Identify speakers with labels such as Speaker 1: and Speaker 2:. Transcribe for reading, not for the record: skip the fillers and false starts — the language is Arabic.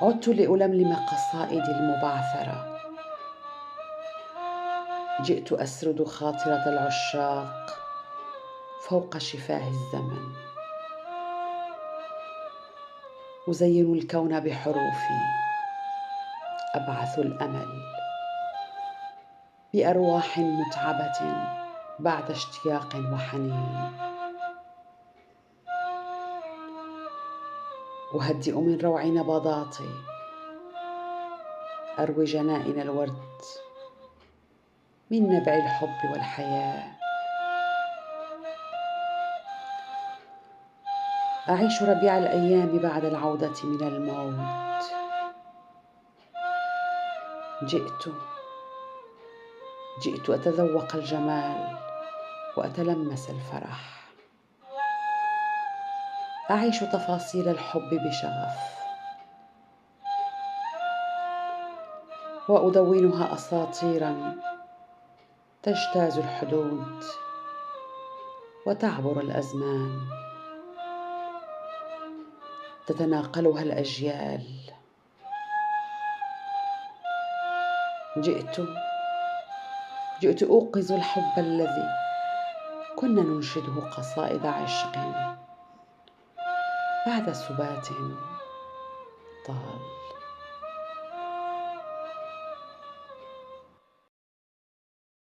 Speaker 1: عدت لألملم قصائدي المبعثرة، جئت أسرد خاطرة العشاق فوق شفاه الزمن، أزين الكون بحروفي، أبعث الأمل بأرواح متعبة بعد اشتياق وحنين، أهدئ من روع نبضاتي، أروي جنائن الورد من نبع الحب والحياة، أعيش ربيع الأيام بعد العودة من الموت، جئت أتذوق الجمال وأتلمس الفرح، أعيش تفاصيل الحب بشغف وأدونها أساطيرا تجتاز الحدود وتعبر الأزمان، تتناقلها الأجيال. جئت أوقظ الحب الذي كنا ننشده قصائد عشق بعد سبات طال.